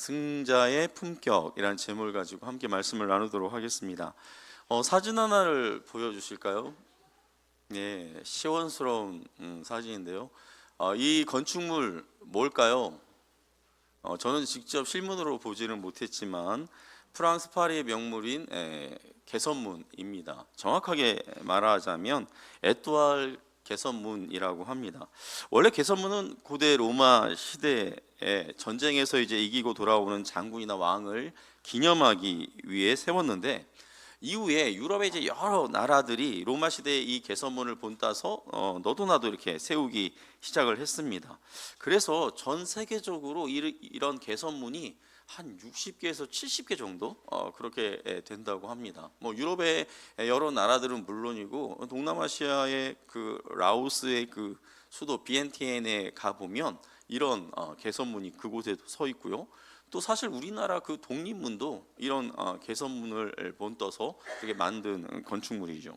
승자의 품격이라는 제목을 가지고 함께 말씀을 나누도록 하겠습니다. 사진 하나를 보여주실까요? 네, 시원스러운 사진인데요. 이 건축물 뭘까요? 저는 직접 실물으로 보지는 못했지만 프랑스 파리의 명물인 개선문입니다. 정확하게 말하자면 에뚜알 개선문이라고 합니다. 원래 개선문은 고대 로마 시대에 전쟁에서 이제 이기고 돌아오는 장군이나 왕을 기념하기 위해 세웠는데, 이후에 유럽의 이제 여러 나라들이 로마 시대의 이 개선문을 본따서 너도 나도 이렇게 세우기 시작을 했습니다. 그래서 전 세계적으로 이런 개선문이 한 60개에서 70개 정도 그렇게 된다고 합니다. 뭐 유럽의 여러 나라들은 물론이고 동남아시아의 그 라오스의 그 수도 비엔티엔에 가 보면 이런 개선문이 그곳에도 서 있고요. 또 사실 우리나라 그 독립문도 이런 개선문을 본떠서 이렇게 만든 건축물이죠.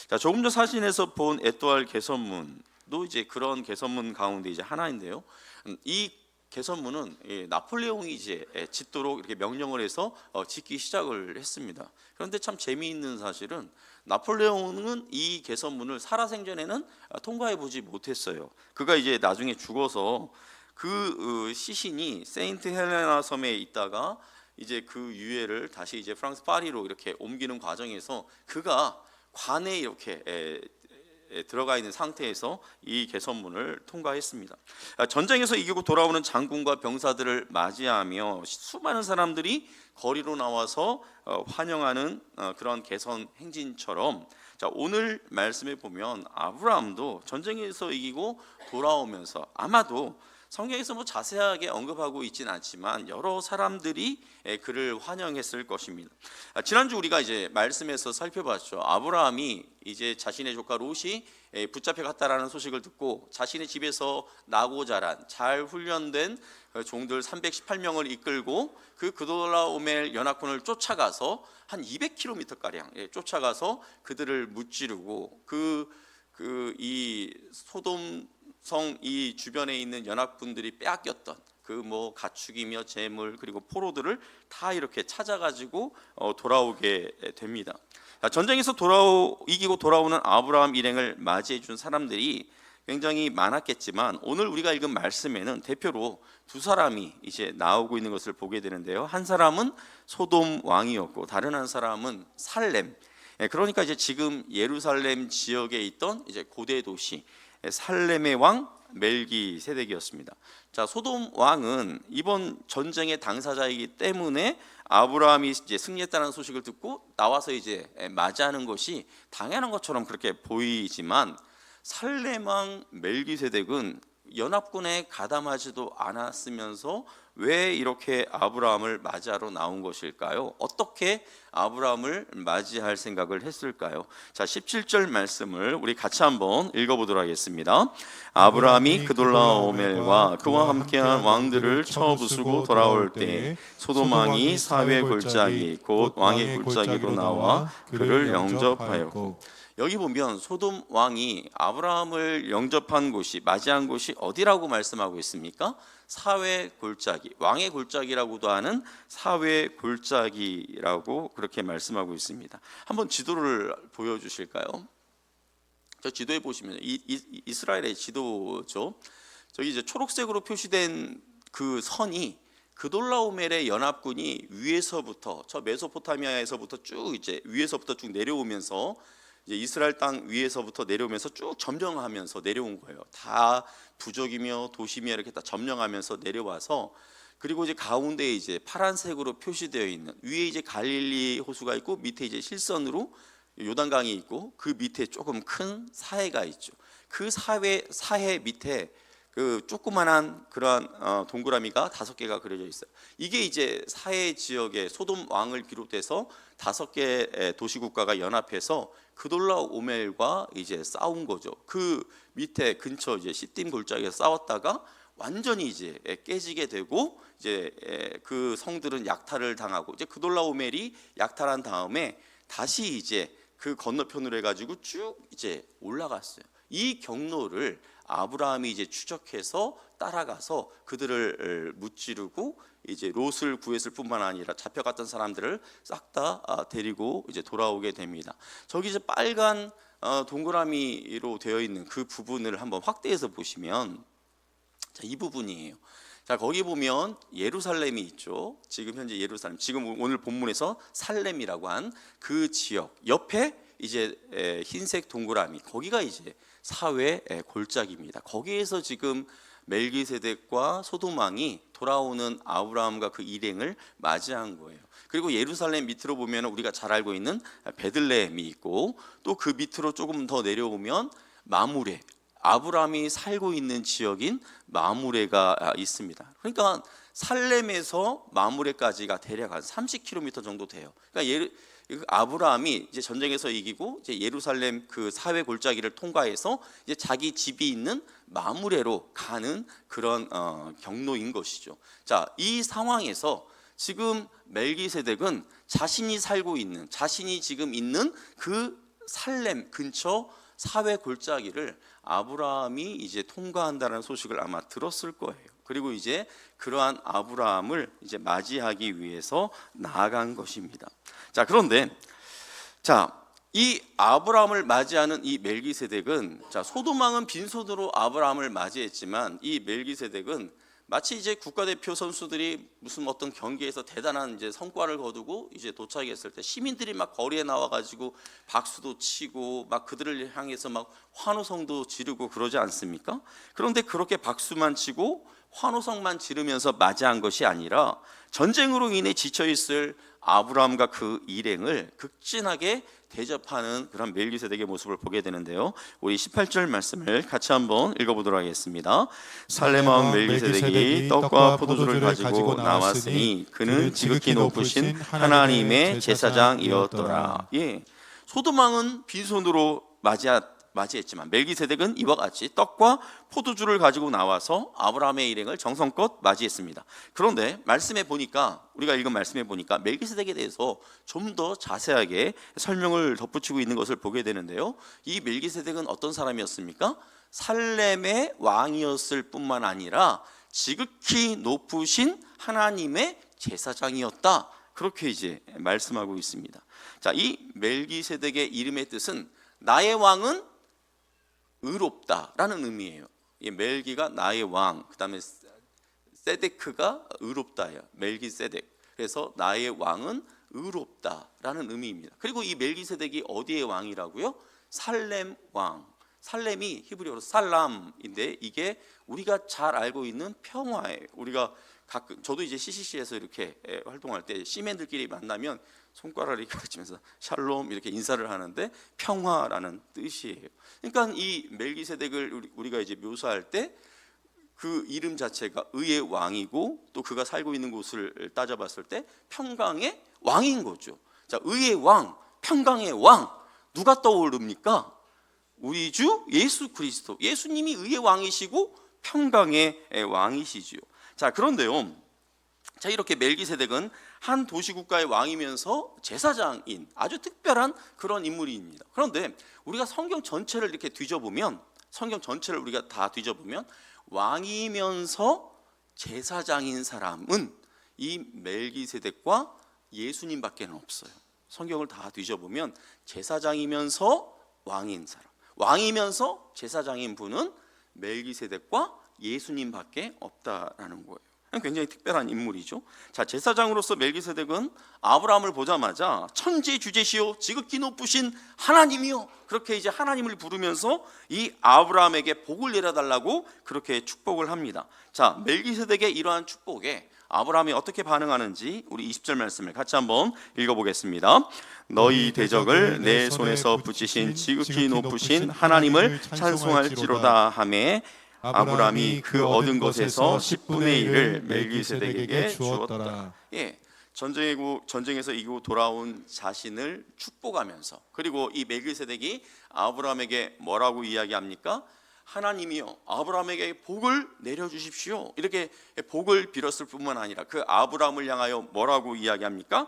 자, 조금 전 사진에서 본 에뚜알 개선문도 이제 그런 개선문 가운데 이제 하나인데요. 이 개선문은 나폴레옹이 이제 짓도록 이렇게 명령을 해서 짓기 시작을 했습니다. 그런데 참 재미있는 사실은 나폴레옹은 이 개선문을 살아생전에는 통과해 보지 못했어요. 그가 이제 나중에 죽어서 그 시신이 세인트 헬레나 섬에 있다가 이제 그 유해를 다시 이제 프랑스 파리로 이렇게 옮기는 과정에서 그가 관에 이렇게 들어가 있는 상태에서 이 개선문을 통과했습니다. 전쟁에서 이기고 돌아오는 장군과 병사들을 맞이하며 수많은 사람들이 거리로 나와서 환영하는 그런 개선 행진처럼, 자, 오늘 말씀에 보면 아브라함도 전쟁에서 이기고 돌아오면서 아마도 성경에서 뭐 자세하게 언급하고 있지는 않지만 여러 사람들이 그를 환영했을 것입니다. 지난주 우리가 이제 말씀에서 살펴봤죠. 아브라함이 이제 자신의 조카 롯이 붙잡혀 갔다라는 소식을 듣고 자신의 집에서 나고 자란 잘 훈련된 종들 318명을 이끌고 그 그돌라오멜 연합군을 쫓아가서 한 200km 가량 쫓아가서 그들을 무찌르고 이 소돔 성 이 주변에 있는 연합군들이 빼앗겼던 그 뭐 가축이며 재물 그리고 포로들을 다 이렇게 찾아가지고 돌아오게 됩니다. 전쟁에서 이기고 돌아오는 아브라함 일행을 맞이해 준 사람들이 굉장히 많았겠지만 오늘 우리가 읽은 말씀에는 대표로 두 사람이 이제 나오고 있는 것을 보게 되는데요. 한 사람은 소돔 왕이었고 다른 한 사람은 살렘. 그러니까 이제 지금 예루살렘 지역에 있던 이제 고대 도시 살렘의 왕 멜기세덱이었습니다. 자, 소돔 왕은 이번 전쟁의 당사자이기 때문에 아브라함이 이제 승리했다는 소식을 듣고 나와서 이제 맞이하는 것이 당연한 것처럼 그렇게 보이지만 살렘 왕 멜기세덱은 연합군에 가담하지도 않았으면서 왜 이렇게 아브라함을 맞이하러 나온 것일까요? 어떻게 아브라함을 맞이할 생각을 했을까요? 자, 17절 말씀을 우리 같이 한번 읽어보도록 하겠습니다. 아브라함이 그돌라오멜과 그와 함께한 왕들을 쳐부수고 돌아올 때 소돔 왕이 사회 골짜기 곧 왕의 골짜기로 나와 그를 영접하였고, 여기 보면 소돔 왕이 아브라함을 영접한 곳이 맞이한 곳이 어디라고 말씀하고 있습니까? 사회 골짜기, 왕의 골짜기라고도 하는 사회 골짜기라고 그렇게 말씀하고 있습니다. 한번 지도를 보여주실까요? 저 지도에 보시면 이스라엘의 지도죠. 저기 이제 초록색으로 표시된 그 선이 그돌라오멜의 연합군이 위에서부터 저 메소포타미아에서부터 쭉 이제 위에서부터 쭉 내려오면서 이제 이스라엘 땅 위에서부터 내려오면서 쭉 점령하면서 내려온 거예요. 다 부족이며 도시며 이렇게 다 점령하면서 내려와서, 그리고 이제 가운데 이제 파란색으로 표시되어 있는 위에 이제 갈릴리 호수가 있고 밑에 이제 실선으로 요단강이 있고 그 밑에 조금 큰 사해가 있죠. 그 사해 밑에 그 조그만한 그러한 동그라미가 5개가 그려져 있어요. 이게 이제 사해 지역의 소돔 왕을 비롯해서 5개 도시국가가 연합해서 그돌라오멜과 이제 싸운 거죠. 그 밑에 근처 이제 시딤 골짜기에서 싸웠다가 완전히 이제 깨지게 되고 이제 그 성들은 약탈을 당하고 이제 그돌라오멜이 약탈한 다음에 다시 이제 그 건너편으로 해가지고 쭉 이제 올라갔어요. 이 경로를 아브라함이 이제 추적해서 따라가서 그들을 무찌르고 이제 롯을 구했을 뿐만 아니라 잡혀갔던 사람들을 싹 다 데리고 이제 돌아오게 됩니다. 저기 이제 빨간 동그라미로 되어 있는 그 부분을 한번 확대해서 보시면, 자, 이 부분이에요. 자, 거기 보면 예루살렘이 있죠. 지금 현재 예루살렘, 지금 오늘 본문에서 살렘이라고 한 그 지역 옆에 이제 흰색 동그라미, 거기가 이제 사회 골짜기입니다. 거기에서 지금 멜기세덱과 소돔왕이 돌아오는 아브라함과 그 일행을 맞이한 거예요. 그리고 예루살렘 밑으로 보면 우리가 잘 알고 있는 베들레헴이 있고, 또 그 밑으로 조금 더 내려오면 마므레, 아브라함이 살고 있는 지역인 마므레가 있습니다. 그러니까 살렘에서 마므레까지가 대략 한 30km 정도 돼요. 그러니까 아브라함이 이제 전쟁에서 이기고 이제 예루살렘 그 사회 골짜기를 통과해서 이제 자기 집이 있는 마므레로 가는 그런 경로인 것이죠. 자, 이 상황에서 지금 멜기세덱은 자신이 살고 있는, 자신이 지금 있는 그 살렘 근처 사회 골짜기를 아브라함이 이제 통과한다는 소식을 아마 들었을 거예요. 그리고 이제 그러한 아브라함을 이제 맞이하기 위해서 나아간 것입니다. 자, 그런데 이 아브라함을 맞이하는 이 멜기세덱은, 자, 소돔왕은 빈손으로 아브라함을 맞이했지만 이 멜기세덱은 마치 이제 국가대표 선수들이 무슨 어떤 경기에서 대단한 이제 성과를 거두고 이제 도착했을 때 시민들이 막 거리에 나와가지고 박수도 치고 막 그들을 향해서 막 환호성도 지르고 그러지 않습니까? 그런데 그렇게 박수만 치고 환호성만 지르면서 맞이한 것이 아니라 전쟁으로 인해 지쳐있을 아브라함과 그 일행을 극진하게 대접하는 그런 멜기세덱의 모습을 보게 되는데요. 우리 18절 말씀을 같이 한번 읽어보도록 하겠습니다. 살렘 왕 멜기세덱이 떡과 포도주를 가지고 나왔으니 그는 지극히 높으신 하나님의 제사장이었더라. 예, 소돔 왕은 빈손으로 맞이했지만 멜기세덱은 이와 같이 떡과 포도주를 가지고 나와서 아브라함의 일행을 정성껏 맞이했습니다. 그런데 말씀해 보니까, 우리가 읽은 말씀해 보니까 멜기세덱에 대해서 좀 더 자세하게 설명을 덧붙이고 있는 것을 보게 되는데요. 이 멜기세덱은 어떤 사람이었습니까? 살렘의 왕이었을 뿐만 아니라 지극히 높으신 하나님의 제사장이었다. 그렇게 이제 말씀하고 있습니다. 자, 이 멜기세덱의 이름의 뜻은 나의 왕은 의롭다라는 의미예요. 이 멜기가 나의 왕, 그 다음에 세데크가 의롭다예요. 멜기세덱. 그래서 나의 왕은 의롭다라는 의미입니다. 그리고 이 멜기세덱이 어디의 왕이라고요? 살렘 왕. 살렘이 히브리어로 살람인데 이게 우리가 잘 알고 있는 평화예요. 우리가 가끔, 저도 이제 CCC에서 이렇게 활동할 때 시민들끼리 만나면 손가락을 이렇게 가지면서 샬롬 이렇게 인사를 하는데 평화라는 뜻이에요. 그러니까 이 멜기세덱을 우리가 이제 묘사할 때 그 이름 자체가 의의 왕이고 또 그가 살고 있는 곳을 따져봤을 때 평강의 왕인 거죠. 자, 의의 왕, 평강의 왕, 누가 떠오릅니까? 우리 주 예수 그리스도. 예수님이 의의 왕이시고 평강의 왕이시지요. 자, 그런데요, 자, 이렇게 멜기세덱은 한 도시국가의 왕이면서 제사장인 아주 특별한 그런 인물입니다. 그런데 우리가 성경 전체를 이렇게 뒤져보면, 성경 전체를 우리가 다 뒤져보면 왕이면서 제사장인 사람은 이 멜기세덱과 예수님밖에 없어요. 성경을 다 뒤져보면 제사장이면서 왕인 사람, 왕이면서 제사장인 분은 멜기세덱과 예수님밖에 없다라는 거예요. 굉장히 특별한 인물이죠. 자, 제사장으로서 멜기세덱은 아브라함을 보자마자 천지주제시오 지극히 높으신 하나님이요, 그렇게 이제 하나님을 부르면서 이 아브라함에게 복을 내려달라고 그렇게 축복을 합니다. 자, 멜기세덱의 이러한 축복에 아브라함이 어떻게 반응하는지 우리 20절 말씀을 같이 한번 읽어보겠습니다. 너희 대적을 내 손에서 붙이신 지극히 높으신 하나님을 찬송할지로다 하매 아브라함이 그 얻은 것에서 10분의 1을 멜기세덱에게 주었더라. 예, 전쟁에서 이기고 돌아온 자신을 축복하면서, 그리고 이 멜기세덱이 아브라함에게 뭐라고 이야기합니까? 하나님이요, 아브라함에게 복을 내려주십시오. 이렇게 복을 빌었을 뿐만 아니라 그 아브라함을 향하여 뭐라고 이야기합니까?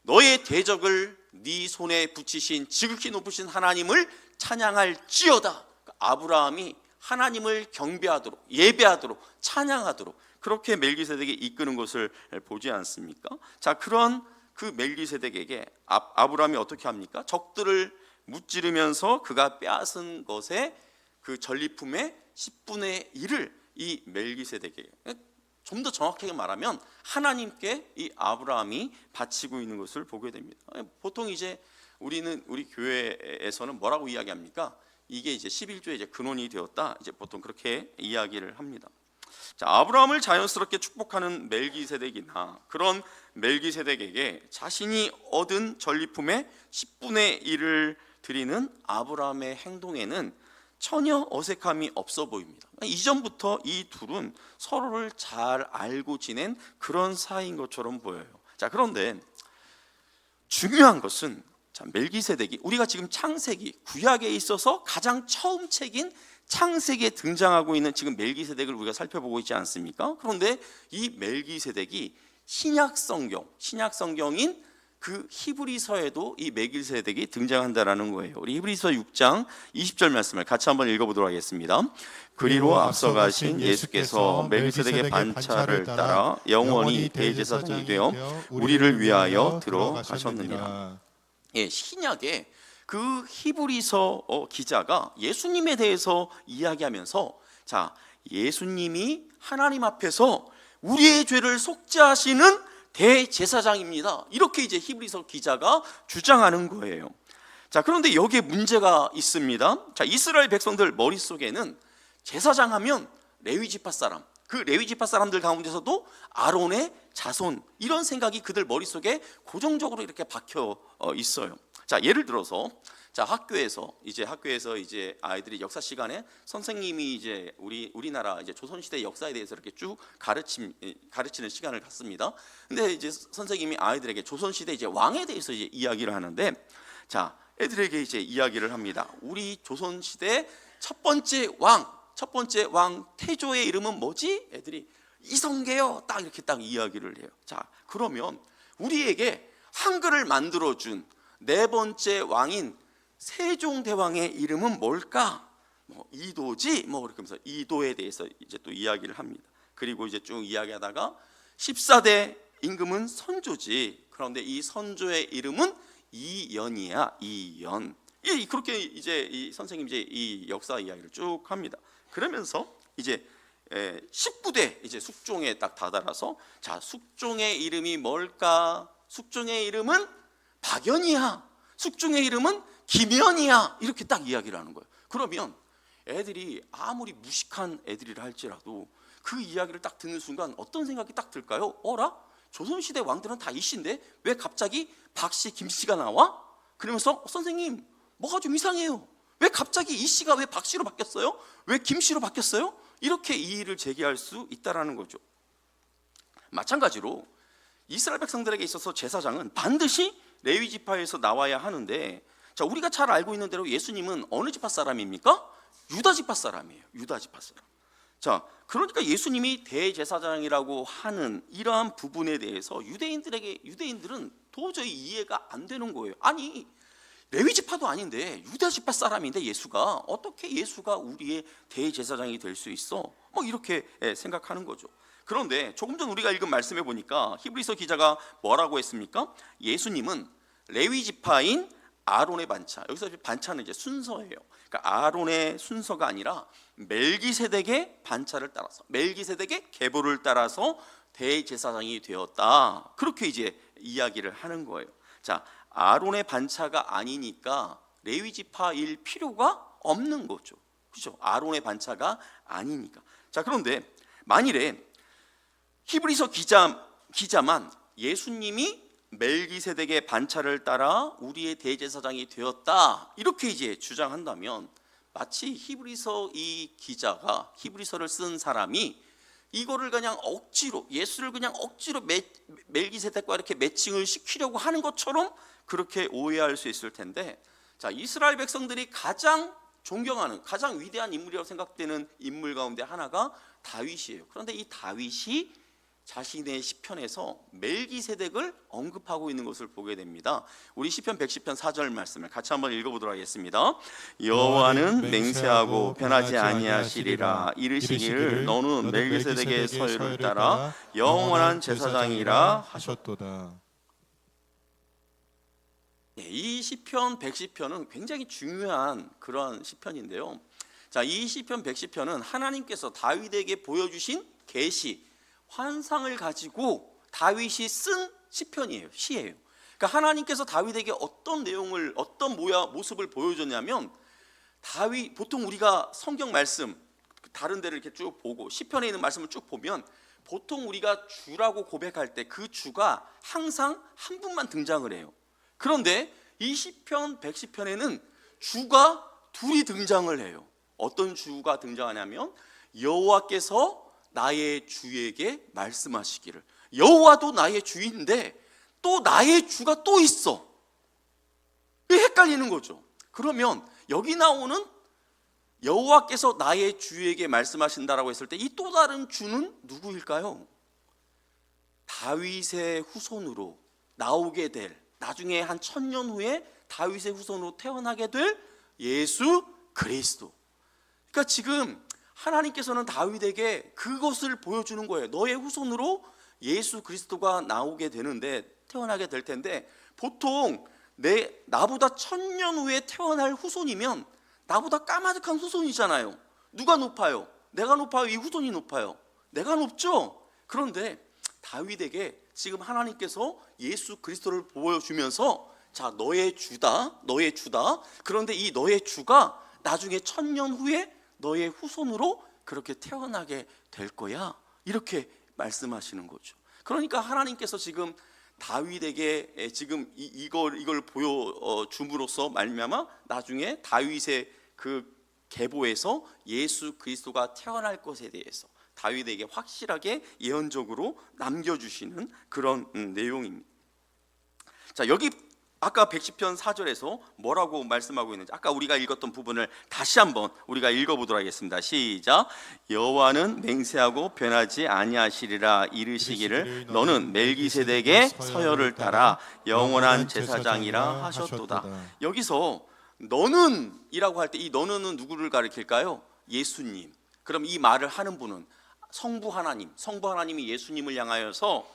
너의 대적을 네 손에 붙이신 지극히 높으신 하나님을 찬양할지어다. 아브라함이 하나님을 경배하도록, 예배하도록, 찬양하도록 그렇게 멜기세덱이 이끄는 것을 보지 않습니까? 자, 그런 그 멜기세덱에게 아브라함이 어떻게 합니까? 적들을 무찌르면서 그가 빼앗은 것의 그 전리품의 10분의 1을 이 멜기세덱에게, 좀 더 정확하게 말하면 하나님께 이 아브라함이 바치고 있는 것을 보게 됩니다. 보통 이제 우리 교회에서는 뭐라고 이야기합니까? 이게 이제 11조의 이제 근원이 되었다. 이제 보통 그렇게 이야기를 합니다. 자, 아브라함을 자연스럽게 축복하는 멜기세덱이나 그런 멜기세덱에게 자신이 얻은 전리품의 10분의 1을 드리는 아브라함의 행동에는 전혀 어색함이 없어 보입니다. 이전부터 이 둘은 서로를 잘 알고 지낸 그런 사이인 것처럼 보여요. 자, 그런데 중요한 것은, 자, 멜기세덱이 우리가 지금 창세기 구약에 있어서 가장 처음 책인 창세기에 등장하고 있는 지금 멜기세덱을 우리가 살펴보고 있지 않습니까? 그런데 이 멜기세덱이 신약 성경인 그 히브리서에도 이 멜기세덱이 등장한다라는 거예요. 우리 히브리서 6장 20절 말씀을 같이 한번 읽어보도록 하겠습니다. 그리로 앞서가신 예수께서 멜기세덱의 반차를 따라 영원히 대제사장이 되어 우리를 위하여 들어가셨느니라. 예, 신약에 그 히브리서 기자가 예수님에 대해서 이야기하면서, 자, 예수님이 하나님 앞에서 우리의 죄를 속죄하시는 대제사장입니다. 이렇게 이제 히브리서 기자가 주장하는 거예요. 자, 그런데 여기에 문제가 있습니다. 자, 이스라엘 백성들 머릿속에는 제사장 하면 레위 지파 사람, 그 레위 지파 사람들 가운데서도 아론의 자손, 이런 생각이 그들 머릿속에 고정적으로 이렇게 박혀 있어요. 자, 예를 들어서 자, 학교에서 이제 아이들이 역사 시간에 선생님이 이제 우리나라 이제 조선시대 역사에 대해서 이렇게 쭉 가르치는 시간을 갖습니다. 근데 이제 선생님이 아이들에게 조선시대 이제 왕에 대해서 이제 이야기를 하는데, 자, 애들에게 이제 이야기를 합니다. 우리 조선시대 첫 번째 왕 태조의 이름은 뭐지? 애들이 이성계요. 딱 이렇게 딱 이야기를 해요. 자, 그러면 우리에게 한글을 만들어준 네 번째 왕인 세종대왕의 이름은 뭘까? 이도지? 이렇게 하면서 이도에 대해서 이제 또 이야기를 합니다. 그리고 이제 쭉 이야기하다가 14대 임금은 선조지. 그런데 이 선조의 이름은 이연이야. 이연. 그렇게 이제 이 선생님 이제 이 역사 이야기를 쭉 합니다. 그러면서 이제 19대 이제 숙종에 딱 다다라서, 자, 숙종의 이름이 뭘까? 숙종의 이름은 박연이야. 숙종의 이름은 김연이야. 이렇게 딱 이야기를 하는 거예요. 그러면 애들이 아무리 무식한 애들이라 할지라도 그 이야기를 딱 듣는 순간 어떤 생각이 딱 들까요? 어라? 조선시대 왕들은 다 이씨인데 왜 갑자기 박씨, 김씨가 나와? 그러면서 선생님, 뭐가 좀 이상해요. 왜 갑자기 이씨가 왜 박씨로 바뀌었어요? 왜 김씨로 바뀌었어요? 이렇게 이의를 제기할 수 있다라는 거죠. 마찬가지로 이스라엘 백성들에게 있어서 제사장은 반드시 레위 지파에서 나와야 하는데, 자, 우리가 잘 알고 있는 대로 예수님은 어느 지파 사람입니까? 유다 지파 사람이에요. 유다 지파 사람. 자, 그러니까 예수님이 대제사장이라고 하는 이러한 부분에 대해서 유대인들은 도저히 이해가 안 되는 거예요. 아니, 레위 지파도 아닌데 유다 지파 사람인데 예수가 어떻게 예수가 우리의 대제사장이 될 수 있어? 이렇게 생각하는 거죠. 그런데 조금 전 우리가 읽은 말씀에 보니까 히브리서 기자가 뭐라고 했습니까? 예수님은 레위 지파인 아론의 반차, 여기서 반차는 이제 순서예요. 그러니까 아론의 순서가 아니라 멜기세덱의 반차를 따라서, 멜기세덱의 계보를 따라서 대제사장이 되었다. 그렇게 이제 이야기를 하는 거예요. 자, 아론의 반차가 아니니까 레위 지파일 필요가 없는 거죠. 그렇죠? 아론의 반차가 아니니까. 자, 그런데 만일에 히브리서 기자만 예수님이 멜기세덱의 반차를 따라 우리의 대제사장이 되었다, 이렇게 이제 주장한다면 마치 히브리서 이 기자가, 히브리서를 쓴 사람이 이거를 그냥 억지로, 예수를 그냥 억지로 멜기세덱과 이렇게 매칭을 시키려고 하는 것처럼 그렇게 오해할 수 있을 텐데, 자, 이스라엘 백성들이 가장 존경하는, 가장 위대한 인물이라고 생각되는 인물 가운데 하나가 다윗이에요. 그런데 이 다윗이 자신의 시편에서 멜기세덱을 언급하고 있는 것을 보게 됩니다. 우리 시편 110편 4절 말씀을 같이 한번 읽어보도록 하겠습니다. 여호와는 맹세하고 변하지 아니하시리라. 이르시기를 너는 멜기세덱의 서유를 따라 영원한 제사장이라 하셨도다. 이 시편 110편은 굉장히 중요한 그러한 시편인데요. 자, 이 시편 110편은 하나님께서 다윗에게 보여주신 계시, 환상을 가지고 다윗이 쓴 시편이에요. 시예요. 그러니까 하나님께서 다윗에게 어떤 내용을, 어떤 모습을 보여줬냐면, 다윗, 보통 우리가 성경 말씀 다른 데를 이렇게 쭉 보고 시편에 있는 말씀을 쭉 보면 보통 우리가 주라고 고백할 때 그 주가 항상 한 분만 등장을 해요. 그런데 이 시편 110편에는 주가 둘이 등장을 해요. 어떤 주가 등장하냐면 여호와께서 나의 주에게 말씀하시기를. 여호와도 나의 주인데 또 나의 주가 또 있어. 헷갈리는 거죠. 그러면 여기 나오는 여호와께서 나의 주에게 말씀하신다라고 했을 때 이 또 다른 주는 누구일까요? 다윗의 후손으로 나오게 될, 나중에 한 1000년 후에 다윗의 후손으로 태어나게 될 예수 그리스도. 그러니까 지금 하나님께서는 다윗에게 그것을 보여주는 거예요. 너의 후손으로 예수 그리스도가 나오게 되는데, 태어나게 될 텐데, 보통 나보다 1000년 후에 태어날 후손이면 나보다 까마득한 후손이잖아요. 누가 높아요? 내가 높아요? 이 후손이 높아요? 내가 높죠? 그런데 다윗에게 지금 하나님께서 예수 그리스도를 보여주면서, 자, 너의 주다, 너의 주다. 그런데 이 너의 주가 나중에 1000년 후에 너의 후손으로 그렇게 태어나게 될 거야, 이렇게 말씀하시는 거죠. 그러니까 하나님께서 지금 다윗에게 지금 이걸 보여줌으로써 말미암아 나중에 다윗의 그 계보에서 예수 그리스도가 태어날 것에 대해서 다윗에게 확실하게 예언적으로 남겨주시는 그런 내용입니다. 자, 여기 아까 110편 4절에서 뭐라고 말씀하고 있는지, 아까 우리가 읽었던 부분을 다시 한번 우리가 읽어보도록 하겠습니다. 시작. 여호와는 맹세하고 변하지 아니하시리라. 이르시기를 너는 멜기세덱의 서열을 따라 영원한 제사장이라 하셨도다. 여기서 너는 이라고 할 때 이 너는은 누구를 가리킬까요? 예수님. 그럼 이 말을 하는 분은 성부 하나님이 예수님을 향하여서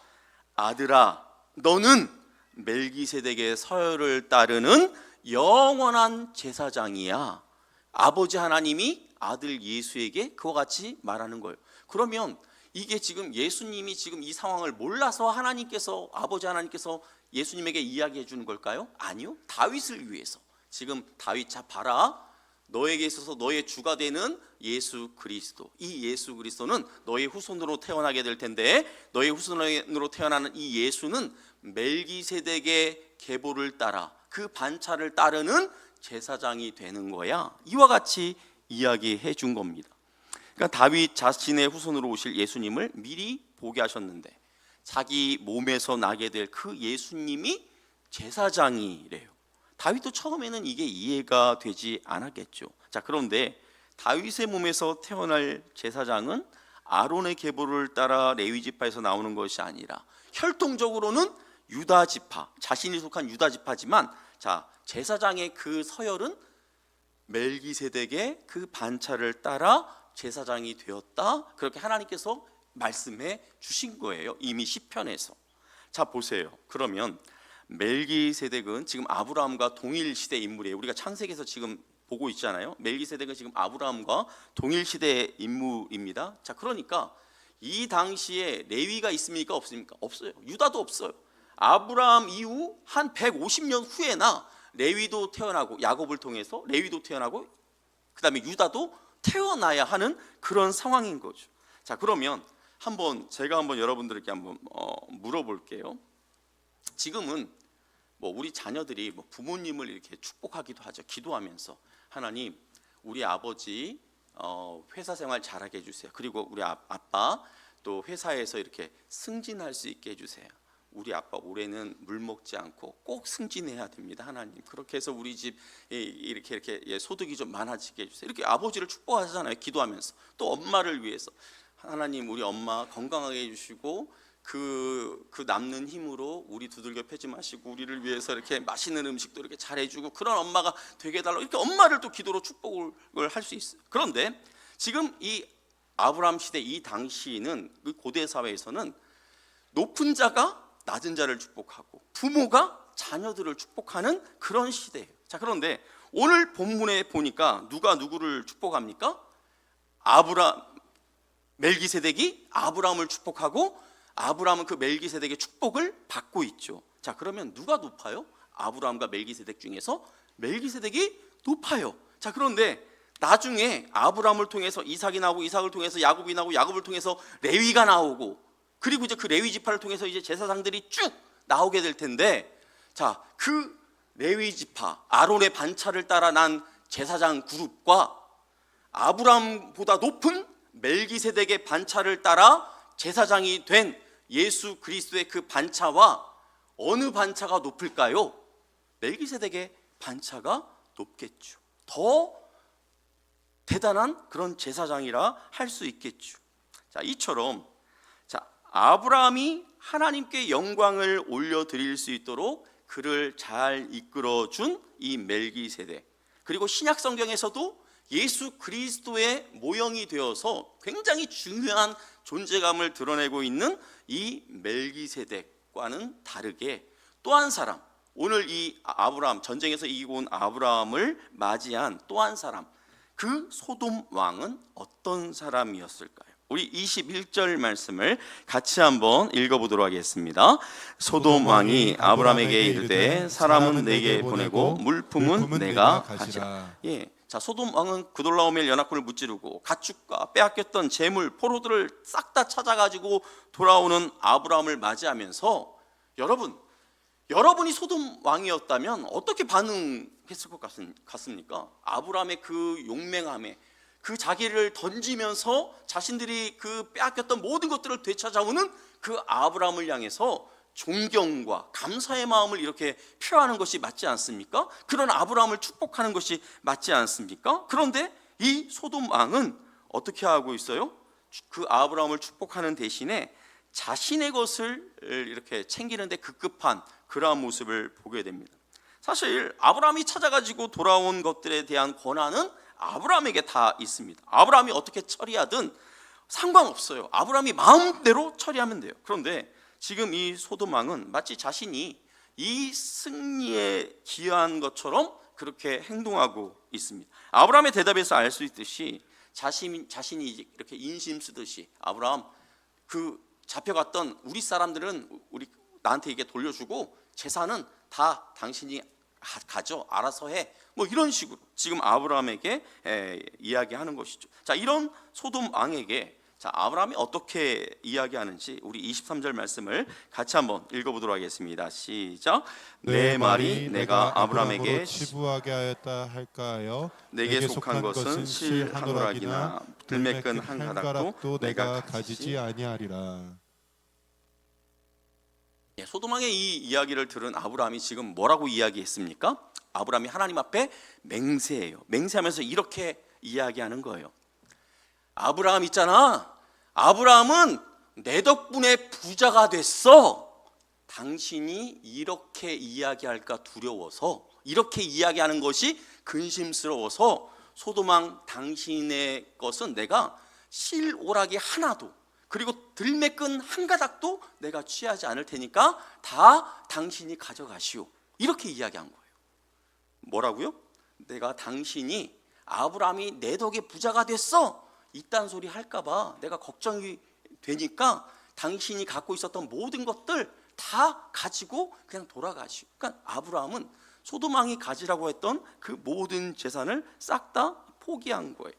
아들아, 너는 멜기세덱의 서열을 따르는 영원한 제사장이야. 아버지 하나님이 아들 예수에게 그와 같이 말하는 거예요. 그러면 이게 지금 예수님이 지금 이 상황을 몰라서 하나님께서, 아버지 하나님께서 예수님에게 이야기해 주는 걸까요? 아니요. 다윗을 위해서. 지금 다윗, 자 봐라, 너에게 있어서 너의 주가 되는 예수 그리스도, 이 예수 그리스도는 너의 후손으로 태어나게 될 텐데, 너의 후손으로 태어나는 이 예수는 멜기세덱의 계보를 따라 그 반차를 따르는 제사장이 되는 거야. 이와 같이 이야기해 준 겁니다. 그러니까 다윗 자신의 후손으로 오실 예수님을 미리 보게 하셨는데, 자기 몸에서 나게 될 그 예수님이 제사장이래요. 다윗도 처음에는 이게 이해가 되지 않았겠죠. 자, 그런데 다윗의 몸에서 태어날 제사장은 아론의 계보를 따라 레위 지파에서 나오는 것이 아니라 혈통적으로는 유다 지파, 자신이 속한 유다 지파지만, 자, 제사장의 그 서열은 멜기세덱의 그 반차를 따라 제사장이 되었다. 그렇게 하나님께서 말씀해 주신 거예요. 이미 시편에서. 자, 보세요. 그러면 멜기세덱은 지금 아브라함과 동일 시대 인물이에요. 우리가 창세기에서 지금 보고 있잖아요. 멜기세덱은 지금 아브라함과 동일 시대의 인물입니다. 자, 그러니까 이 당시에 레위가 있습니까? 없습니까? 없어요. 유다도 없어요. 아브라함 이후 한 150년 후에나 레위도 태어나고, 야곱을 통해서 레위도 태어나고, 그 다음에 유다도 태어나야 하는 그런 상황인 거죠. 자, 그러면 제가 한번 여러분들께 한번 물어볼게요. 지금은 우리 자녀들이 부모님을 이렇게 축복하기도 하죠. 기도하면서, 하나님, 우리 아버지 회사 생활 잘하게 해주세요. 그리고 우리 아빠 또 회사에서 이렇게 승진할 수 있게 해주세요. 우리 아빠 올해는 물 먹지 않고 꼭 승진해야 됩니다. 하나님, 그렇게 해서 우리 집 이렇게 소득이 좀 많아지게 해주세요. 이렇게 아버지를 축복하잖아요. 기도하면서. 또 엄마를 위해서, 하나님 우리 엄마 건강하게 해주시고 그 남는 힘으로 우리 두들겨 패지 마시고 우리를 위해서 이렇게 맛있는 음식도 이렇게 잘해주고 그런 엄마가 되게 해달라고 이렇게 엄마를 또 기도로 축복을 할 수 있어요. 그런데 지금 이 아브라함 시대 이 당시는 그 고대 사회에서는 높은 자가 낮은 자를 축복하고 부모가 자녀들을 축복하는 그런 시대예요. 자, 그런데 오늘 본문에 보니까 누가 누구를 축복합니까? 멜기세덱이 아브라함을 축복하고 아브라함은 그 멜기세덱의 축복을 받고 있죠. 자, 그러면 누가 높아요? 아브라함과 멜기세덱 중에서 멜기세덱이 높아요. 자, 그런데 나중에 아브라함을 통해서 이삭이 나오고 이삭을 통해서 야곱이 나오고 야곱을 통해서 레위가 나오고 그리고 이제 그 레위 지파를 통해서 이제 제사장들이 쭉 나오게 될 텐데, 자, 그 레위 지파 아론의 반차를 따라 난 제사장 그룹과 아브라함보다 높은 멜기세덱의 반차를 따라 제사장이 된 예수 그리스도의 그 반차와 어느 반차가 높을까요? 멜기세덱의 반차가 높겠죠. 더 대단한 그런 제사장이라 할 수 있겠죠. 자, 이처럼 아브라함이 하나님께 영광을 올려드릴 수 있도록 그를 잘 이끌어준 이 멜기세덱, 그리고 신약 성경에서도 예수 그리스도의 모형이 되어서 굉장히 중요한 존재감을 드러내고 있는 이 멜기세덱과는 다르게 또 한 사람, 오늘 이 아브라함, 전쟁에서 이기고 온 아브라함을 맞이한 또 한 사람, 그 소돔 왕은 어떤 사람이었을까요? 우리 21절 말씀을 같이 한번 읽어보도록 하겠습니다. 소돔 왕이 아브라함에게 이르되 사람은 내게 보내고 물품은 내가 가지라. 예, 자, 소돔 왕은 그돌라오멜 연합군을 무찌르고 가축과 빼앗겼던 재물, 포로들을 싹 다 찾아가지고 돌아오는 아브라함을 맞이하면서 여러분이 소돔 왕이었다면 어떻게 반응했을 것 같습니까? 아브라함의 그 용맹함에, 그 자기를 던지면서 자신들이 그 빼앗겼던 모든 것들을 되찾아오는 그 아브라함을 향해서 존경과 감사의 마음을 이렇게 표하는 것이 맞지 않습니까? 그런 아브라함을 축복하는 것이 맞지 않습니까? 그런데 이 소돔 왕은 어떻게 하고 있어요? 그 아브라함을 축복하는 대신에 자신의 것을 이렇게 챙기는데 급급한 그러한 모습을 보게 됩니다. 사실 아브라함이 찾아가지고 돌아온 것들에 대한 권한은 아브라함에게 다 있습니다. 아브라함이 어떻게 처리하든 상관없어요. 아브라함이 마음대로 처리하면 돼요. 그런데 지금 이 소돔 왕은 마치 자신이 이 승리에 기여한 것처럼 그렇게 행동하고 있습니다. 아브라함의 대답에서 알 수 있듯이 자신이 이렇게 인심 쓰듯이, 아브라함, 그 잡혀갔던 우리 사람들은 나한테 이게 돌려주고 재산은 다 당신이 가져, 알아서 해, 뭐 이런 식으로 지금 아브라함에게 이야기하는 것이죠. 자, 이런 소돔 왕에게 자, 아브라함이 어떻게 이야기하는지 우리 23절 말씀을 같이 한번 읽어보도록 하겠습니다. 시작. 내 말이 내가 아브라함에게 치부하게 하였다 할까하여 내게 속한 것은 실 한 오락이나 들매끈 한 가닥도 내가 가지지 아니하리라. 소돔왕의 이 이야기를 들은 아브라함이 지금 뭐라고 이야기했습니까? 아브라함이 하나님 앞에 맹세해요. 맹세하면서 이렇게 이야기하는 거예요. 아브라함 있잖아, 아브라함은 내 덕분에 부자가 됐어. 당신이 이렇게 이야기할까 두려워서, 이렇게 이야기하는 것이 근심스러워서 소돔왕, 당신의 것은 내가 실오라기 하나도, 그리고 들매끈 한 가닥도 내가 취하지 않을 테니까 다 당신이 가져가시오. 이렇게 이야기한 거예요. 뭐라고요? 당신이, 아브라함이 내 덕에 부자가 됐어, 이딴 소리 할까봐 내가 걱정이 되니까 당신이 갖고 있었던 모든 것들 다 가지고 그냥 돌아가시오. 그러니까 아브라함은 소돔 왕이 가지라고 했던 그 모든 재산을 싹 다 포기한 거예요.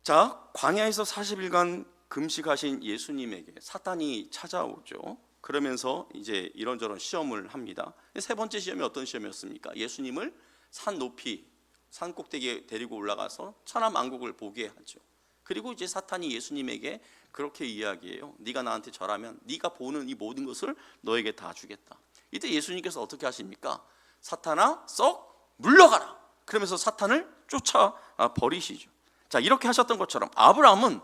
자, 광야에서 40일간 금식하신 예수님에게 사탄이 찾아오죠. 그러면서 이제 이런저런 시험을 합니다. 세 번째 시험이 어떤 시험이었습니까? 예수님을 산 높이, 산 꼭대기에 데리고 올라가서 천하만국을 보게 하죠. 그리고 이제 사탄이 예수님에게 그렇게 이야기해요. 네가 나한테 절하면 네가 보는 이 모든 것을 너에게 다 주겠다. 이때 예수님께서 어떻게 하십니까? 사탄아, 썩 물러가라. 그러면서 사탄을 쫓아 버리시죠. 자, 이렇게 하셨던 것처럼 아브라함은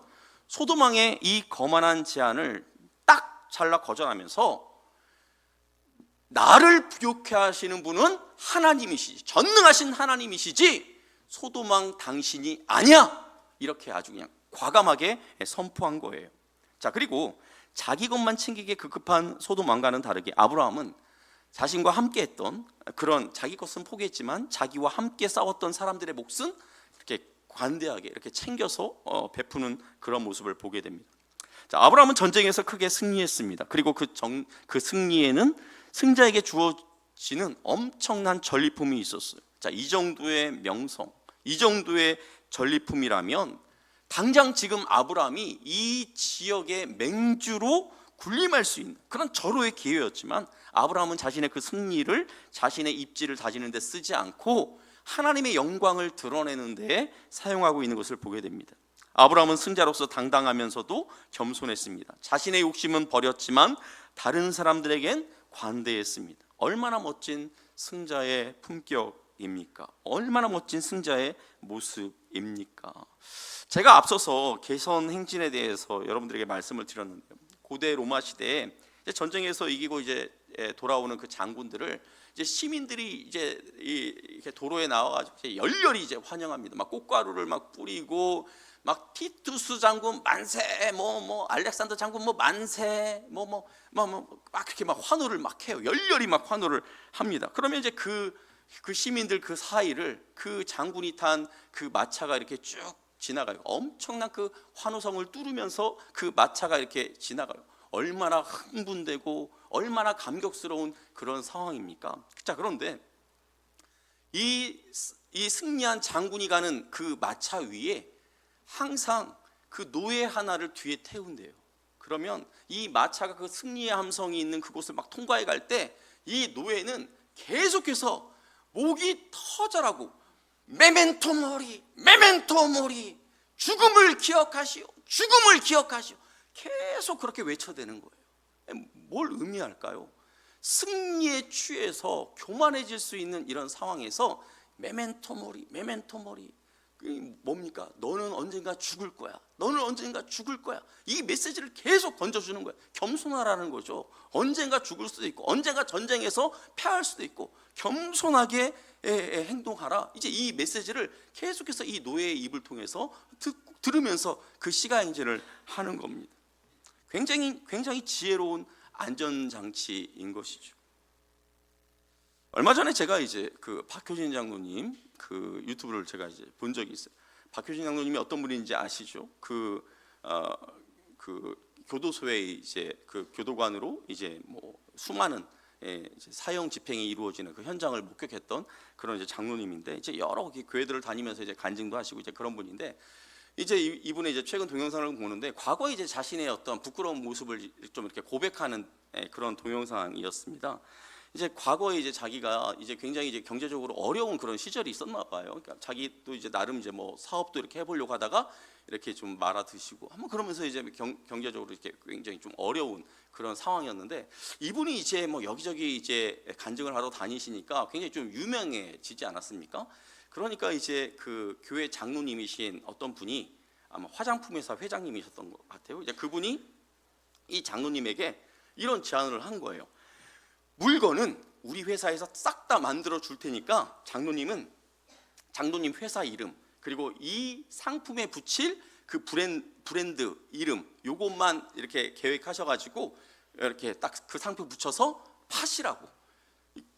소돔왕의 이 거만한 제안을 딱 잘라 거절하면서 나를 부욕해 하시는 분은 하나님이시지, 전능하신 하나님이시지 소돔왕 당신이 아니야, 이렇게 아주 그냥 과감하게 선포한 거예요. 자, 그리고 자기 것만 챙기기에 급급한 소돔왕과는 다르게 아브라함은 자신과 함께 했던 그런 자기 것은 포기했지만 자기와 함께 싸웠던 사람들의 몫은 이렇게 관대하게 이렇게 챙겨서 베푸는 그런 모습을 보게 됩니다. 자, 아브라함은 전쟁에서 크게 승리했습니다. 그리고 그 승리에는 승자에게 주어지는 엄청난 전리품이 있었어요. 자, 이 정도의 명성, 이 정도의 전리품이라면 당장 지금 아브라함이 이 지역의 맹주로 군림할 수 있는 그런 절호의 기회였지만 아브라함은 자신의 그 승리를 자신의 입지를 다지는 데 쓰지 않고 하나님의 영광을 드러내는 데 사용하고 있는 것을 보게 됩니다. 아브라함은 승자로서 당당하면서도 겸손했습니다. 자신의 욕심은 버렸지만 다른 사람들에겐 관대했습니다. 얼마나 멋진 승자의 품격입니까? 얼마나 멋진 승자의 모습입니까? 제가 앞서서 개선 행진에 대해서 여러분들에게 말씀을 드렸는데요. 고대 로마 시대에 전쟁에서 이기고 이제 돌아오는 그 장군들을 이제 시민들이 이제 이렇게 도로에 나와가지고 이제 열렬히 이제 환영합니다. 막 꽃가루를 막 뿌리고 막 티투스 장군 만세, 뭐 알렉산더 장군 뭐 만세, 막 그렇게 막 환호를 막 해요. 열렬히 막 환호를 합니다. 그러면 이제 그 시민들 그 사이를 그 장군이 탄 그 마차가 이렇게 쭉 지나가요. 엄청난 그 환호성을 뚫으면서 그 마차가 이렇게 지나가요. 얼마나 흥분되고 얼마나 감격스러운 그런 상황입니까? 자, 그런데 이 승리한 장군이 가는 그 마차 위에 항상 그 노예 하나를 뒤에 태운대요. 그러면 이 마차가 그 승리의 함성이 있는 그곳을 막 통과해 갈 때 이 노예는 계속해서 목이 터져라고 메멘토 모리, 메멘토 모리, 죽음을 기억하시오, 죽음을 기억하시오, 계속 그렇게 외쳐대는 거예요. 뭘 의미할까요? 승리에 취해서 교만해질 수 있는 이런 상황에서 메멘토 모리, 메멘토 모리, 뭡니까? 너는 언젠가 죽을 거야, 너는 언젠가 죽을 거야, 이 메시지를 계속 던져주는 거예요. 겸손하라는 거죠. 언젠가 죽을 수도 있고 언젠가 전쟁에서 패할 수도 있고 겸손하게 행동하라. 이제 이 메시지를 계속해서 이 노예의 입을 통해서 들으면서 그 시가행진을 하는 겁니다. 굉장히 지혜로운 안전장치인 것이죠. 얼마 전에 제가 이제 그 박효진 장로님 그 유튜브를 제가 이제 본 적이 있어요. 박효진 장로님이 어떤 분인지 아시죠? 그 교도소에 이제 그 교도관으로 이제 뭐 수많은 이제 사형 집행이 이루어지는 그 현장을 목격했던 그런 이제 장로님인데 이제 여러 교회들을 다니면서 이제 간증도 하시고 이제 그런 분인데 이제 이분의 이제 최근 동영상을 보는데 과거에 이제 자신의 어떤 부끄러운 모습을 좀 이렇게 고백하는 그런 동영상이었습니다. 이제 과거에 이제 자기가 이제 굉장히 이제 경제적으로 어려운 그런 시절이 있었나 봐요. 그러니까 자기도 이제 나름 이제 뭐 사업도 이렇게 해보려고 하다가 이렇게 좀 말아 드시고 한번 그러면서 이제 경제적으로 이렇게 굉장히 좀 어려운 그런 상황이었는데 이분이 이제 뭐 여기저기 이제 간증을 하러 다니시니까 굉장히 좀 유명해지지 않았습니까? 그러니까 이제 그 교회 장로님이신 어떤 분이 아마 화장품 회사 회장님이셨던 것 같아요. 이제 그분이 이 장로님에게 이런 제안을 한 거예요. 물건은 우리 회사에서 싹 다 만들어 줄 테니까 장로님 회사 이름 그리고 이 상품에 붙일 그 브랜드 이름 요것만 이렇게 계획하셔가지고 이렇게 딱 그 상품 붙여서 파시라고.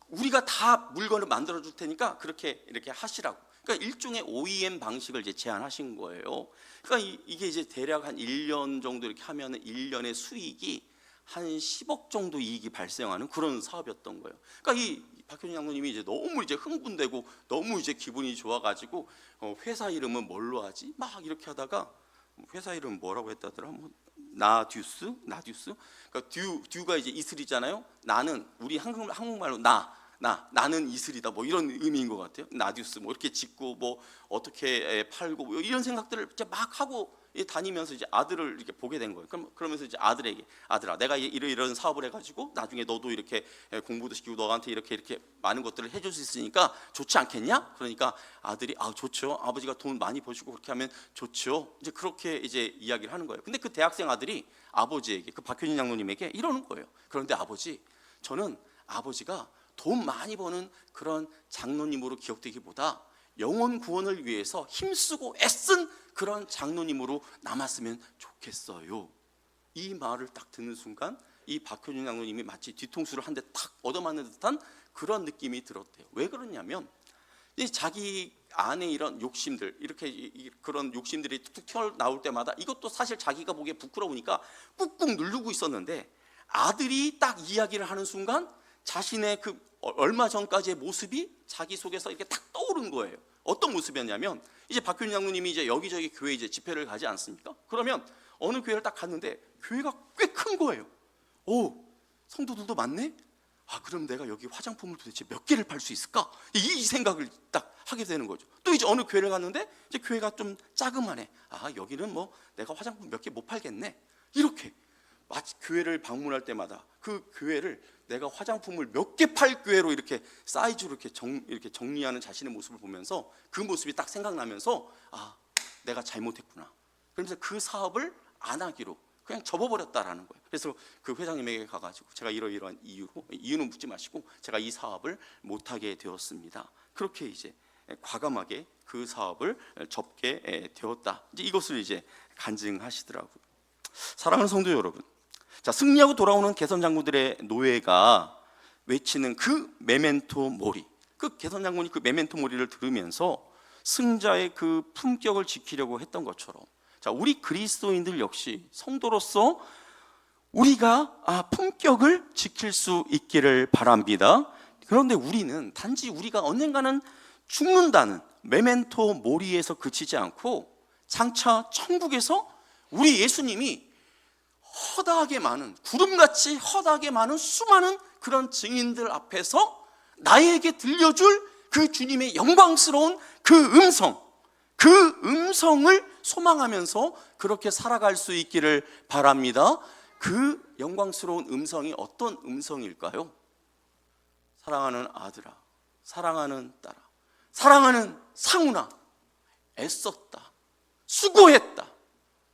우리가 다 물건을 만들어 줄 테니까 그렇게 이렇게 하시라고. 그러니까 일종의 OEM 방식을 이제 제안하신 거예요. 그러니까 이게 이제 대략 한 1년 정도 이렇게 하면은 1년의 수익이 한 10억 정도 이익이 발생하는 그런 사업이었던 거예요. 그러니까 이 박효진 장로님이 이제 너무 이제 흥분되고 너무 이제 기분이 좋아가지고 회사 이름은 뭘로 하지? 막 이렇게 하다가 회사 이름 뭐라고 했다더라? 뭐 나듀스? 그러니까 듀가 이제 이슬이잖아요. 나는 우리 한국말로 나는 이슬이다 뭐 이런 의미인 것 같아요. 나디우스 뭐 이렇게 짓고 뭐 어떻게 팔고 뭐 이런 생각들을 이제 막 하고 다니면서 이제 아들을 이렇게 보게 된 거예요. 그러면서 이제 아들에게, 아들아, 내가 이런 사업을 해가지고 나중에 너도 이렇게 공부도 시키고 너한테 이렇게 많은 것들을 해줄 수 있으니까 좋지 않겠냐? 그러니까 아들이 좋죠. 아버지가 돈 많이 버시고 그렇게 하면 좋죠. 이제 그렇게 이제 이야기를 하는 거예요. 근데 그 대학생 아들이 아버지에게, 그 박효진 장로님에게 이러는 거예요. 그런데 아버지, 저는 아버지가 돈 많이 버는 그런 장로님으로 기억되기보다 영혼 구원을 위해서 힘쓰고 애쓴 그런 장로님으로 남았으면 좋겠어요. 이 말을 딱 듣는 순간 이 박효준 장로님이 마치 뒤통수를 한 대 탁 얻어맞는 듯한 그런 느낌이 들었대요. 왜 그러냐면 자기 안에 이런 욕심들, 이렇게 그런 욕심들이 툭툭 튀어나올 때마다 이것도 사실 자기가 보기에 부끄러우니까 꾹꾹 누르고 있었는데, 아들이 딱 이야기를 하는 순간 자신의 그 얼마 전까지의 모습이 자기 속에서 이렇게 딱 떠오른 거예요. 어떤 모습이었냐면, 이제 박효진 장로님이 이제 여기저기 교회 이제 집회를 가지 않습니까? 그러면 어느 교회를 딱 갔는데 교회가 꽤 큰 거예요. 오, 성도들도 많네? 그럼 내가 여기 화장품을 도대체 몇 개를 팔 수 있을까? 이 생각을 딱 하게 되는 거죠. 또 이제 어느 교회를 갔는데 이제 교회가 좀 자그마해. 여기는 뭐 내가 화장품 몇 개 못 팔겠네. 이렇게 마치 교회를 방문할 때마다 그 교회를 내가 화장품을 몇 개 팔 교회로 이렇게 사이즈로 이렇게 정리하는 자신의 모습을 보면서 그 모습이 딱 생각나면서 내가 잘못했구나. 그러면서 그 사업을 안 하기로 그냥 접어버렸다라는 거예요. 그래서 그 회장님에게 가가지고 제가 이러이러한 이유는 묻지 마시고 제가 이 사업을 못하게 되었습니다. 그렇게 이제 과감하게 그 사업을 접게 되었다. 이제 이것을 이제 간증하시더라고요. 사랑하는 성도 여러분, 자, 승리하고 돌아오는 개선 장군들의 노예가 외치는 그 메멘토 모리, 그 개선 장군이 그 메멘토 모리를 들으면서 승자의 그 품격을 지키려고 했던 것처럼, 자, 우리 그리스도인들 역시 성도로서 우리가 품격을 지킬 수 있기를 바랍니다. 그런데 우리는 단지 우리가 언젠가는 죽는다는 메멘토 모리에서 그치지 않고 장차 천국에서 우리 예수님이 허다하게 많은, 구름같이 허다하게 많은 수많은 그런 증인들 앞에서 나에게 들려줄 그 주님의 영광스러운 그 음성을 소망하면서 그렇게 살아갈 수 있기를 바랍니다. 그 영광스러운 음성이 어떤 음성일까요? 사랑하는 아들아, 사랑하는 딸아, 사랑하는 상훈아, 애썼다, 수고했다,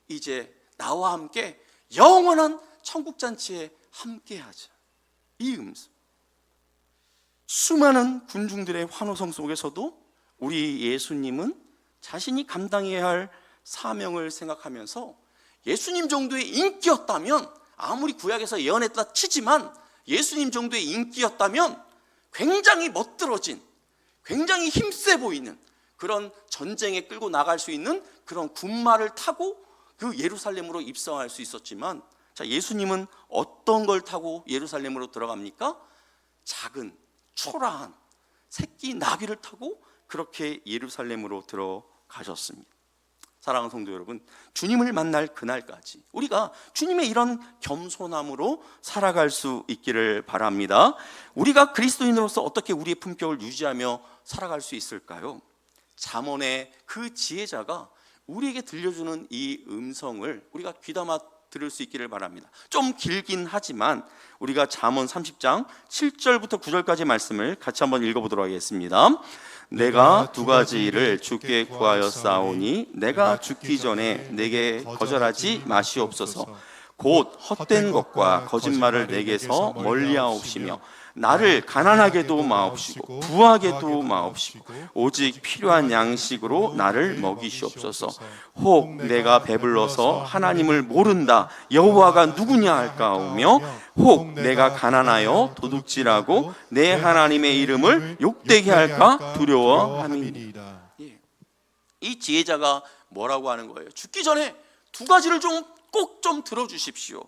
이제 나와 함께 영원한 천국잔치에 함께하자. 이 음성. 수많은 군중들의 환호성 속에서도 우리 예수님은 자신이 감당해야 할 사명을 생각하면서 예수님 정도의 인기였다면, 아무리 구약에서 예언했다 치지만 예수님 정도의 인기였다면 굉장히 멋들어진, 굉장히 힘세 보이는 그런 전쟁에 끌고 나갈 수 있는 그런 군마를 타고 그 예루살렘으로 입성할 수 있었지만, 자, 예수님은 어떤 걸 타고 예루살렘으로 들어갑니까? 작은 초라한 새끼 나귀를 타고 그렇게 예루살렘으로 들어가셨습니다. 사랑하는 성도 여러분, 주님을 만날 그날까지 우리가 주님의 이런 겸손함으로 살아갈 수 있기를 바랍니다. 우리가 그리스도인으로서 어떻게 우리의 품격을 유지하며 살아갈 수 있을까요? 잠언의 그 지혜자가 우리에게 들려주는 이 음성을 우리가 귀담아 들을 수 있기를 바랍니다. 좀 길긴 하지만 우리가 잠언 30장 7절부터 9절까지 말씀을 같이 한번 읽어보도록 하겠습니다. 내가 두 가지 일을 주께 구하였사오니 내가 죽기 전에 내게 거절하지 마시옵소서. 곧 헛된 것과 거짓말을 내게서 멀리하옵시며 나를 가난하게도 마옵시고 부하게도 마옵시고 오직 필요한 양식으로 나를 먹이시옵소서. 혹 내가 배불러서 하나님을 모른다 여호와가 누구냐 할까오며 혹 내가 가난하여 도둑질하고 내 하나님의 이름을 욕되게 할까 두려워함이니이다. 이 지혜자가 뭐라고 하는 거예요? 죽기 전에 두 가지를 꼭 좀 들어주십시오.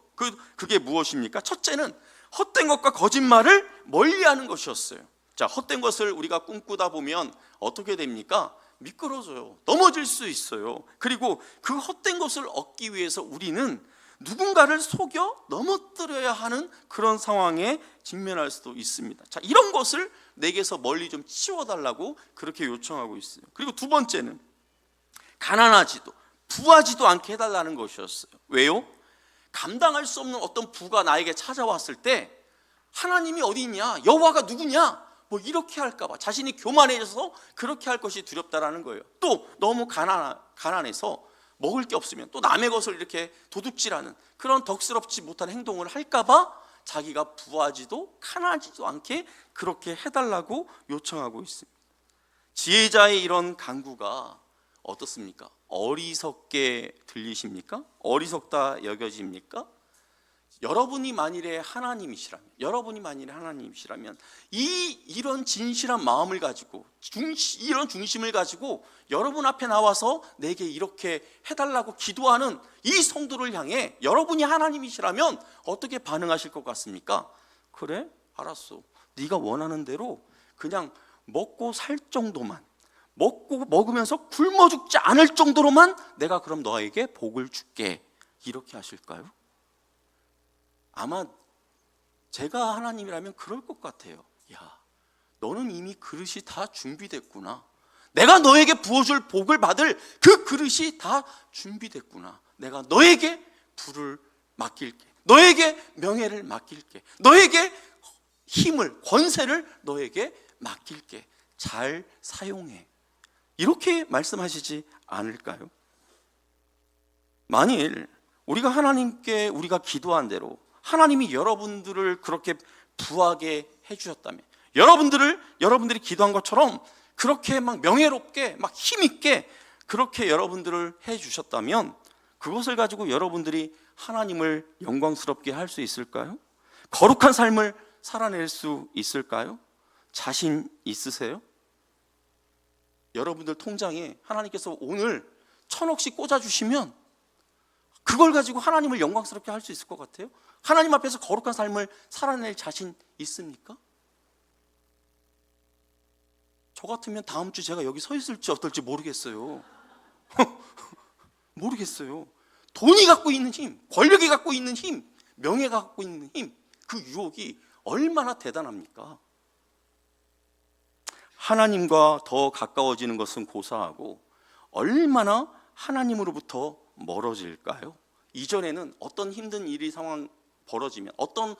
그게 무엇입니까? 첫째는 헛된 것과 거짓말을 멀리하는 것이었어요. 자, 헛된 것을 우리가 꿈꾸다 보면 어떻게 됩니까? 미끄러져요. 넘어질 수 있어요. 그리고 그 헛된 것을 얻기 위해서 우리는 누군가를 속여 넘어뜨려야 하는 그런 상황에 직면할 수도 있습니다. 자, 이런 것을 내게서 멀리 좀 치워달라고 그렇게 요청하고 있어요. 그리고 두 번째는 가난하지도 부하지도 않게 해달라는 것이었어요. 왜요? 감당할 수 없는 어떤 부가 나에게 찾아왔을 때 하나님이 어디 있냐, 여호와가 누구냐, 뭐 이렇게 할까봐 자신이 교만해져서 그렇게 할 것이 두렵다라는 거예요. 또 너무 가난해서 먹을 게 없으면 또 남의 것을 이렇게 도둑질하는 그런 덕스럽지 못한 행동을 할까봐 자기가 부하지도 가난하지도 않게 그렇게 해달라고 요청하고 있습니다. 지혜자의 이런 간구가 어떻습니까? 어리석게 들리십니까? 어리석다 여겨집니까? 여러분이 만일에 하나님이시라면, 이런 진실한 마음을 가지고, 이런 중심을 가지고 여러분 앞에 나와서 내게 이렇게 해달라고 기도하는 이 성도를 향해 여러분이 하나님이시라면 어떻게 반응하실 것 같습니까? 그래? 알았어. 네가 원하는 대로 그냥 먹고 살 정도만, 먹으면서 굶어 죽지 않을 정도로만 내가 그럼 너에게 복을 줄게, 이렇게 하실까요? 아마 제가 하나님이라면 그럴 것 같아요. 야, 너는 이미 그릇이 다 준비됐구나. 내가 너에게 부어줄 복을 받을 그 그릇이 다 준비됐구나. 내가 너에게 부를 맡길게, 너에게 명예를 맡길게, 너에게 힘을, 권세를 너에게 맡길게. 잘 사용해. 이렇게 말씀하시지 않을까요? 만일 우리가 기도한 대로 하나님이 여러분들을 그렇게 부하게 해주셨다면, 여러분들이 기도한 것처럼 그렇게 막 명예롭게, 막 힘있게 그렇게 여러분들을 해주셨다면, 그것을 가지고 여러분들이 하나님을 영광스럽게 할 수 있을까요? 거룩한 삶을 살아낼 수 있을까요? 자신 있으세요? 여러분들 통장에 하나님께서 오늘 1,000억씩 꽂아주시면 그걸 가지고 하나님을 영광스럽게 할 수 있을 것 같아요? 하나님 앞에서 거룩한 삶을 살아낼 자신 있습니까? 저 같으면 다음 주 제가 여기 서 있을지 어떨지 모르겠어요. 모르겠어요. 돈이 갖고 있는 힘, 권력이 갖고 있는 힘, 명예가 갖고 있는 힘, 그 유혹이 얼마나 대단합니까? 하나님과 더 가까워지는 것은 고사하고 얼마나 하나님으로부터 멀어질까요? 이전에는 어떤 힘든 상황 벌어지면, 어떤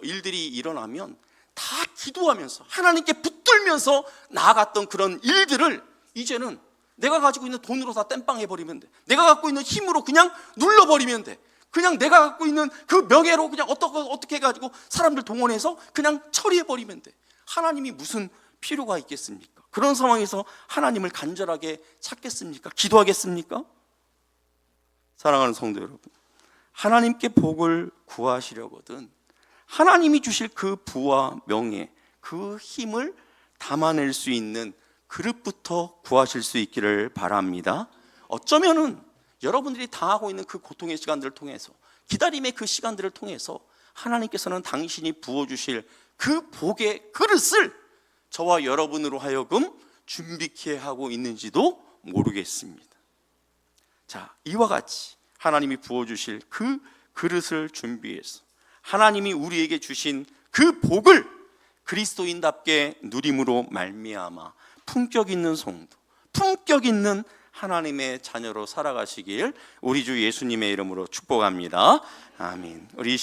일들이 일어나면 다 기도하면서 하나님께 붙들면서 나아갔던 그런 일들을 이제는 내가 가지고 있는 돈으로 다 땜빵 해버리면 돼. 내가 갖고 있는 힘으로 그냥 눌러버리면 돼. 그냥 내가 갖고 있는 그 명예로 그냥 어떻게 해가지고 사람들 동원해서 그냥 처리해버리면 돼. 하나님이 무슨 필요가 있겠습니까? 그런 상황에서 하나님을 간절하게 찾겠습니까? 기도하겠습니까? 사랑하는 성도 여러분, 하나님께 복을 구하시려거든 하나님이 주실 그 부와 명예, 그 힘을 담아낼 수 있는 그릇부터 구하실 수 있기를 바랍니다. 어쩌면은 여러분들이 당하고 있는 그 고통의 시간들을 통해서, 기다림의 그 시간들을 통해서 하나님께서는 당신이 부어주실 그 복의 그릇을 저와 여러분으로 하여금 준비케 하고 있는지도 모르겠습니다. 자, 이와 같이 하나님이 부어주실 그 그릇을 준비해서 하나님이 우리에게 주신 그 복을 그리스도인답게 누림으로 말미암아 품격 있는 성도, 품격 있는 하나님의 자녀로 살아가시길 우리 주 예수님의 이름으로 축복합니다. 아멘. 우리